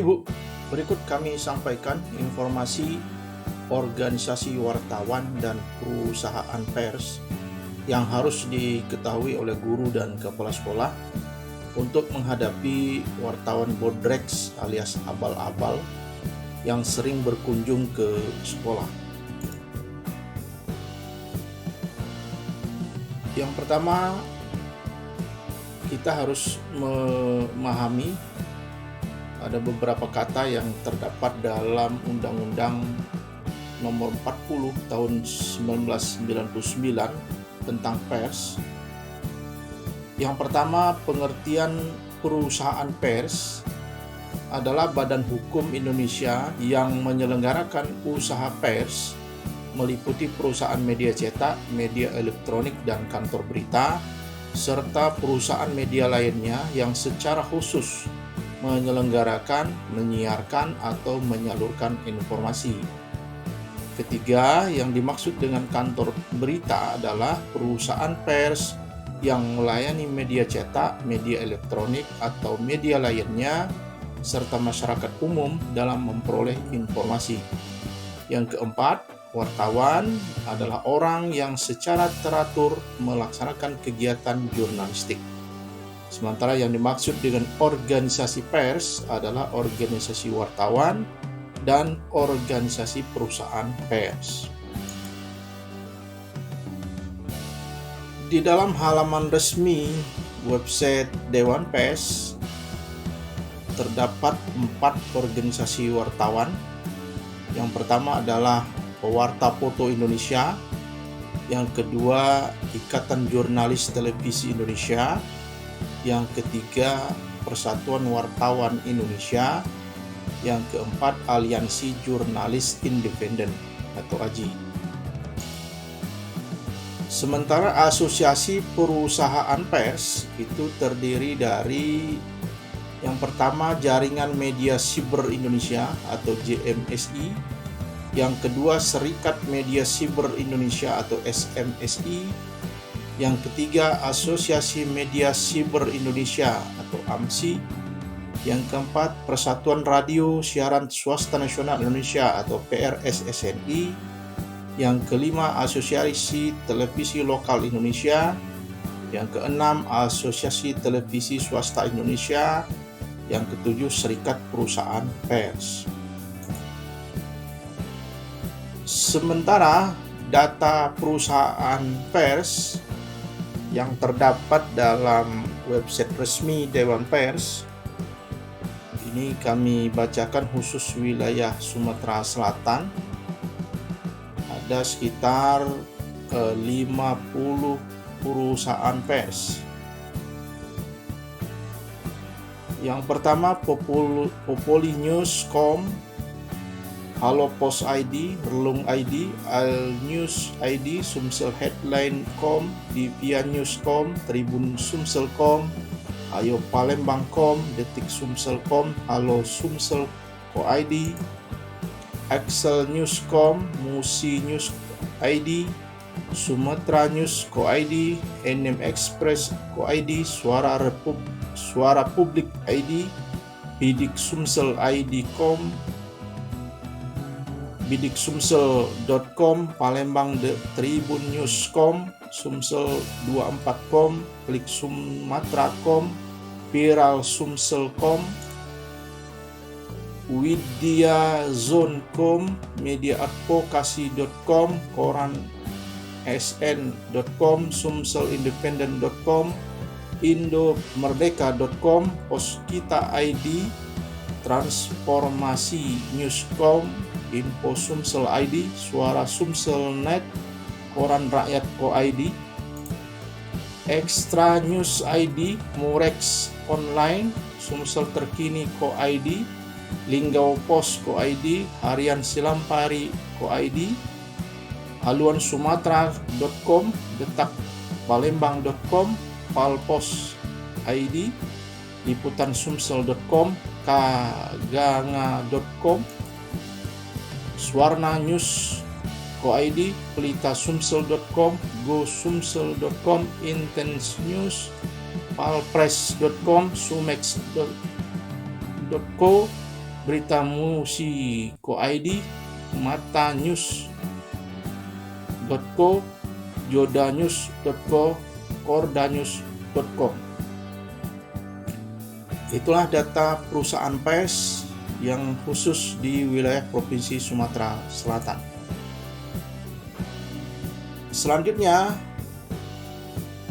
Ibu, berikut kami sampaikan informasi organisasi wartawan dan perusahaan pers yang harus diketahui oleh guru dan kepala sekolah untuk menghadapi wartawan bodreks alias abal-abal yang sering berkunjung ke sekolah. Yang pertama, kita harus memahami ada beberapa kata yang terdapat dalam Undang-Undang Nomor 40 Tahun 1999 tentang pers. Yang pertama, pengertian perusahaan pers adalah badan hukum Indonesia yang menyelenggarakan usaha pers meliputi perusahaan media cetak, media elektronik, dan kantor berita, serta perusahaan media lainnya yang secara khusus menyelenggarakan, menyiarkan, atau menyalurkan informasi. Ketiga, yang dimaksud dengan kantor berita adalah perusahaan pers yang melayani media cetak, media elektronik, atau media lainnya, serta masyarakat umum dalam memperoleh informasi. Yang keempat, wartawan adalah orang yang secara teratur melaksanakan kegiatan jurnalistik. Sementara yang dimaksud dengan organisasi pers adalah organisasi wartawan dan organisasi perusahaan pers. Di dalam halaman resmi website Dewan Pers terdapat 4 organisasi wartawan. Yang pertama adalah Pewarta Foto Indonesia, yang kedua Ikatan Jurnalis Televisi Indonesia, yang ketiga Persatuan Wartawan Indonesia, yang keempat Aliansi Jurnalis Independen atau AJI. Sementara Asosiasi Perusahaan Pers itu terdiri dari yang pertama Jaringan Media Siber Indonesia atau JMSI, yang kedua Serikat Media Siber Indonesia atau SMSI, yang ketiga Asosiasi Media Siber Indonesia atau AMSI, yang keempat Persatuan Radio Siaran Swasta Nasional Indonesia atau PRSSNI, yang kelima Asosiasi Televisi Lokal Indonesia, yang keenam Asosiasi Televisi Swasta Indonesia, yang ketujuh Serikat Perusahaan Pers. Sementara data perusahaan pers yang terdapat dalam website resmi Dewan Pers ini kami bacakan khusus wilayah Sumatera Selatan. Ada sekitar 50 perusahaan pers. Yang pertama Populi News.com, Halo Pos ID, Relung ID, Al News ID, Sumsel Headline.com, Divia News.com, Tribun Sumsel.com, Ayo Palembang.com, Detik Sumsel.com, Halo Sumsel ID, Excel News.com, Musi News ID, Sumatera News ID, NM Express ID, Suara Publik ID, Bidik Sumsel ID.com, bidiksumsel.com, Palembang Tribun News.com, Sumsel24.com, Klik Sumatera.com, Viral Sumsel.com, Widyazone.com, Mediaadvokasi.com, Koran SN.com, Sumselindependen.com, Indomerdeka.com, Poskita ID, Transformasi News.com, Info Sumsel ID, Suara Sumsel.net, Koran Rakyat ID, Extra News ID, Murex Online, Sumsel Terkini ID, Linggau Pos ID, Harian Silampari ID, Haluan Sumatera.com, Detak Palembang.com, Palpos ID, Liputan Sumsel.com, Kaganga.com, Swarna News ID, Pelitasumsel.com, GoSumsel.com, Intense News, Palpress.com, Sumex.co, Berita Musiko ID, matanews.co, jodanews.co, kordanews.com. Itulah data perusahaan pers yang khusus di wilayah Provinsi Sumatera Selatan. Selanjutnya,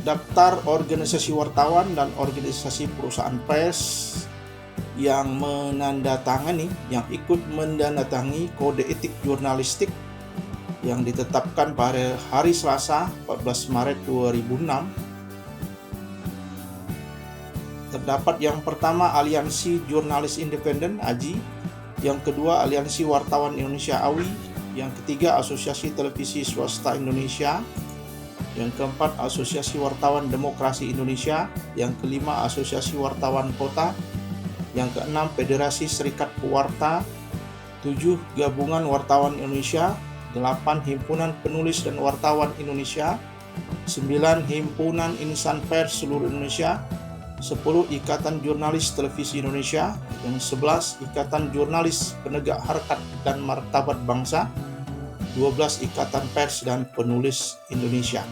daftar organisasi wartawan dan organisasi perusahaan pers yang yang ikut menandatangani kode etik jurnalistik yang ditetapkan pada hari Selasa 14 Maret 2006. Terdapat yang pertama Aliansi Jurnalis Independen (AJI), yang kedua Aliansi Wartawan Indonesia (AWI), yang ketiga Asosiasi Televisi Swasta Indonesia, yang keempat Asosiasi Wartawan Demokrasi Indonesia, yang kelima Asosiasi Wartawan Kota, yang keenam Federasi Serikat Pewarta, 7 Gabungan Wartawan Indonesia, 8 Himpunan Penulis dan Wartawan Indonesia, 9 Himpunan Insan Pers Seluruh Indonesia, 10 Ikatan Jurnalis Televisi Indonesia, yang 11 Ikatan Jurnalis Penegak Harkat dan Martabat Bangsa, 12 Ikatan Pers dan Penulis Indonesia,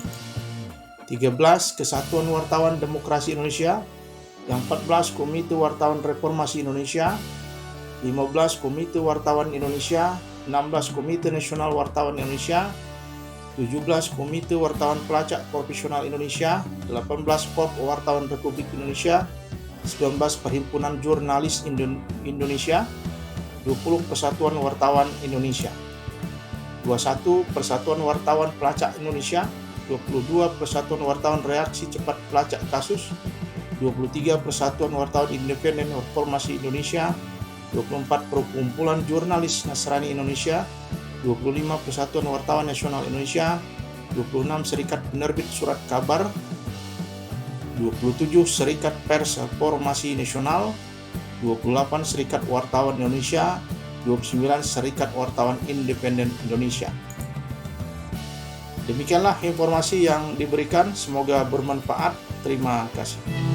13 Kesatuan Wartawan Demokrasi Indonesia, yang 14 Komite Wartawan Reformasi Indonesia, 15 Komite Wartawan Indonesia, 16 Komite Nasional Wartawan Indonesia, 17 Komite Wartawan Pelacak Profesional Indonesia, 18 Korp Wartawan Republik Indonesia, 19 Perhimpunan Jurnalis Indonesia, 20 Persatuan Wartawan Indonesia, 21 Persatuan Wartawan Pelacak Indonesia, 22 Persatuan Wartawan Reaksi Cepat Pelacak Kasus, 23 Persatuan Wartawan Independen Reformasi Indonesia, 24 Perkumpulan Jurnalis Nasrani Indonesia, 25 Persatuan Wartawan Nasional Indonesia, 26 Serikat Penerbit Surat Kabar, 27 Serikat Pers Reformasi Nasional, 28 Serikat Wartawan Indonesia, 29 Serikat Wartawan Independen Indonesia. Demikianlah informasi yang diberikan, semoga bermanfaat. Terima kasih.